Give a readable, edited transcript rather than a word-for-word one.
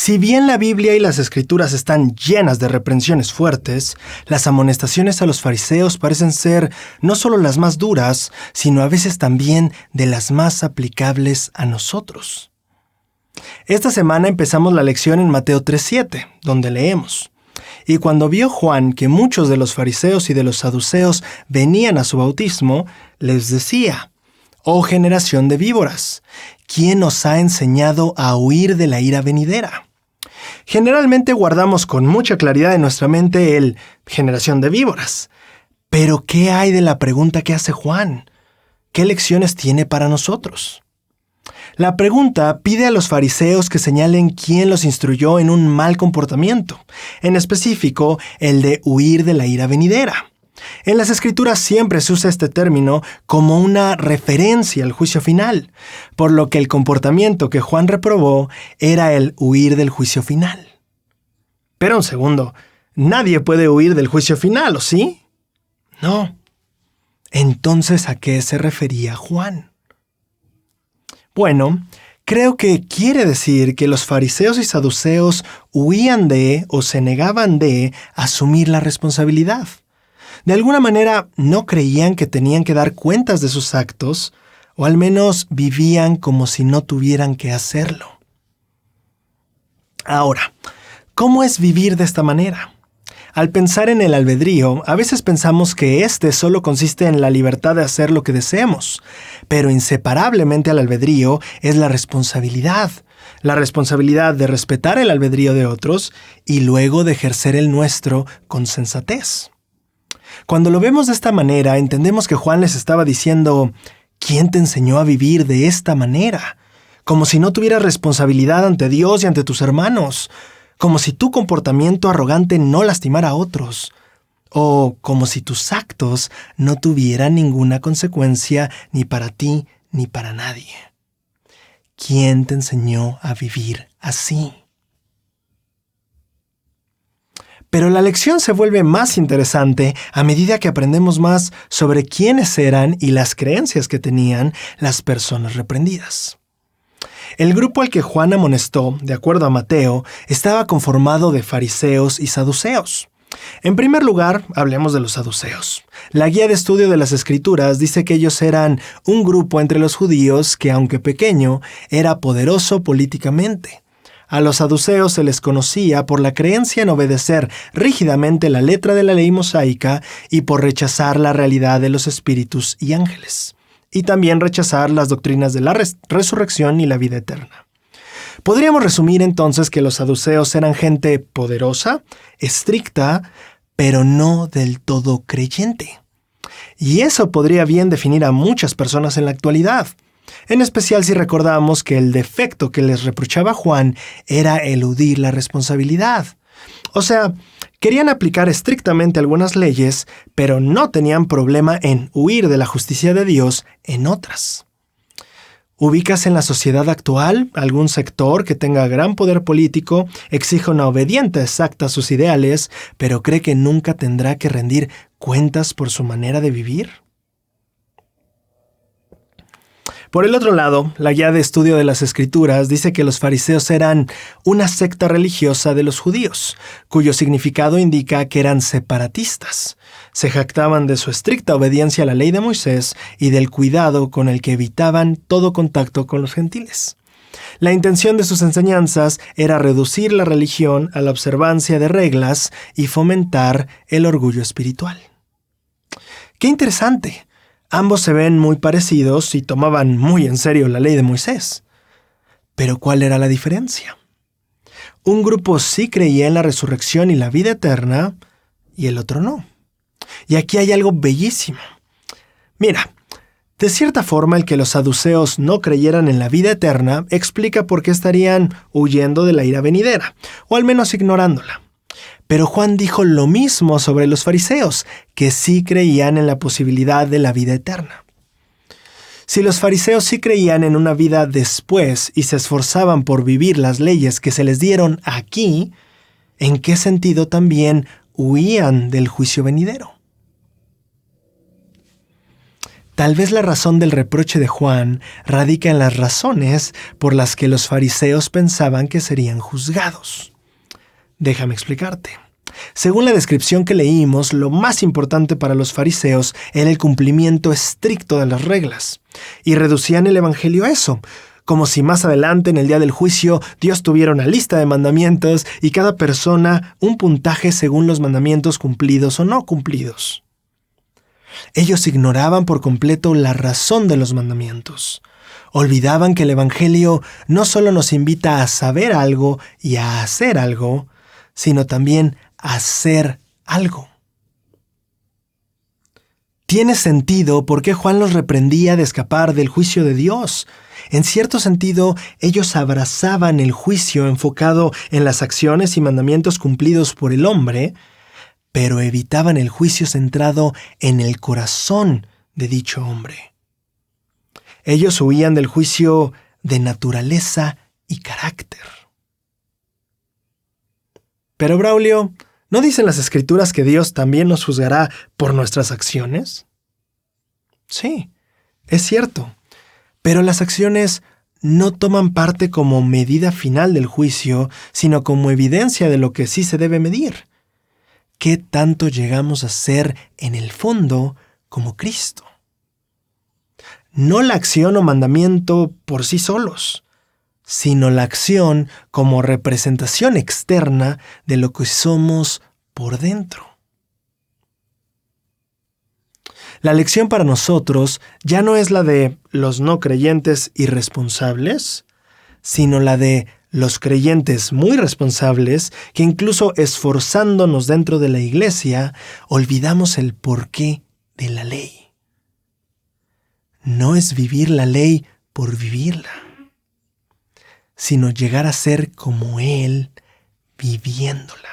Si bien la Biblia y las Escrituras están llenas de reprensiones fuertes, las amonestaciones a los fariseos parecen ser no solo las más duras, sino a veces también de las más aplicables a nosotros. Esta semana empezamos la lección en Mateo 3:7, donde leemos: Y cuando vio Juan que muchos de los fariseos y de los saduceos venían a su bautismo, les decía: «Oh generación de víboras, ¿quién os ha enseñado a huir de la ira venidera?». Generalmente guardamos con mucha claridad en nuestra mente el «generación de víboras». Pero ¿qué hay de la pregunta que hace Juan? ¿Qué lecciones tiene para nosotros? La pregunta pide a los fariseos que señalen quién los instruyó en un mal comportamiento, en específico el de huir de la ira venidera. En las Escrituras siempre se usa este término como una referencia al juicio final, por lo que el comportamiento que Juan reprobó era el huir del juicio final. Pero un segundo, nadie puede huir del juicio final, ¿o sí? No. Entonces, ¿a qué se refería Juan? Bueno, creo que quiere decir que los fariseos y saduceos huían de o se negaban de asumir la responsabilidad. De alguna manera no creían que tenían que dar cuentas de sus actos, o al menos vivían como si no tuvieran que hacerlo. Ahora, ¿cómo es vivir de esta manera? Al pensar en el albedrío, a veces pensamos que este solo consiste en la libertad de hacer lo que deseemos, pero inseparablemente al albedrío es la responsabilidad de respetar el albedrío de otros y luego de ejercer el nuestro con sensatez. Cuando lo vemos de esta manera, entendemos que Juan les estaba diciendo: ¿quién te enseñó a vivir de esta manera? Como si no tuvieras responsabilidad ante Dios y ante tus hermanos, como si tu comportamiento arrogante no lastimara a otros, o como si tus actos no tuvieran ninguna consecuencia ni para ti ni para nadie. ¿Quién te enseñó a vivir así? Pero la lección se vuelve más interesante a medida que aprendemos más sobre quiénes eran y las creencias que tenían las personas reprendidas. El grupo al que Juan amonestó, de acuerdo a Mateo, estaba conformado de fariseos y saduceos. En primer lugar, hablemos de los saduceos. La guía de estudio de las Escrituras dice que ellos eran un grupo entre los judíos que, aunque pequeño, era poderoso políticamente. A los saduceos se les conocía por la creencia en obedecer rígidamente la letra de la ley mosaica y por rechazar la realidad de los espíritus y ángeles, y también rechazar las doctrinas de la resurrección y la vida eterna. Podríamos resumir entonces que los saduceos eran gente poderosa, estricta, pero no del todo creyente. Y eso podría bien definir a muchas personas en la actualidad. En especial si recordamos que el defecto que les reprochaba Juan era eludir la responsabilidad. O sea, querían aplicar estrictamente algunas leyes, pero no tenían problema en huir de la justicia de Dios en otras. ¿Ubicas en la sociedad actual algún sector que tenga gran poder político, exige una obediencia exacta a sus ideales, pero cree que nunca tendrá que rendir cuentas por su manera de vivir? Por el otro lado, la guía de estudio de las Escrituras dice que los fariseos eran una secta religiosa de los judíos, cuyo significado indica que eran separatistas. Se jactaban de su estricta obediencia a la ley de Moisés y del cuidado con el que evitaban todo contacto con los gentiles. La intención de sus enseñanzas era reducir la religión a la observancia de reglas y fomentar el orgullo espiritual. ¡Qué interesante! Ambos se ven muy parecidos y tomaban muy en serio la ley de Moisés. Pero ¿cuál era la diferencia? Un grupo sí creía en la resurrección y la vida eterna, y el otro no. Y aquí hay algo bellísimo. Mira, de cierta forma el que los saduceos no creyeran en la vida eterna explica por qué estarían huyendo de la ira venidera, o al menos ignorándola. Pero Juan dijo lo mismo sobre los fariseos, que sí creían en la posibilidad de la vida eterna. Si los fariseos sí creían en una vida después y se esforzaban por vivir las leyes que se les dieron aquí, ¿en qué sentido también huían del juicio venidero? Tal vez la razón del reproche de Juan radica en las razones por las que los fariseos pensaban que serían juzgados. Déjame explicarte. Según la descripción que leímos, lo más importante para los fariseos era el cumplimiento estricto de las reglas, y reducían el evangelio a eso, como si más adelante en el día del juicio Dios tuviera una lista de mandamientos y cada persona un puntaje según los mandamientos cumplidos o no cumplidos. Ellos ignoraban por completo la razón de los mandamientos. Olvidaban que el evangelio no solo nos invita a saber algo y a hacer algo, sino también a hacer algo. Tiene sentido por qué Juan los reprendía de escapar del juicio de Dios. En cierto sentido, ellos abrazaban el juicio enfocado en las acciones y mandamientos cumplidos por el hombre, pero evitaban el juicio centrado en el corazón de dicho hombre. Ellos huían del juicio de naturaleza y carácter. Pero Braulio, ¿no dicen las Escrituras que Dios también nos juzgará por nuestras acciones? Sí, es cierto, pero las acciones no toman parte como medida final del juicio, sino como evidencia de lo que sí se debe medir. ¿Qué tanto llegamos a ser en el fondo como Cristo? No la acción o mandamiento por sí solos, sino la acción como representación externa de lo que somos por dentro. La lección para nosotros ya no es la de los no creyentes irresponsables, sino la de los creyentes muy responsables que incluso esforzándonos dentro de la iglesia, olvidamos el porqué de la ley. No es vivir la ley por vivirla, sino llegar a ser como Él viviéndola.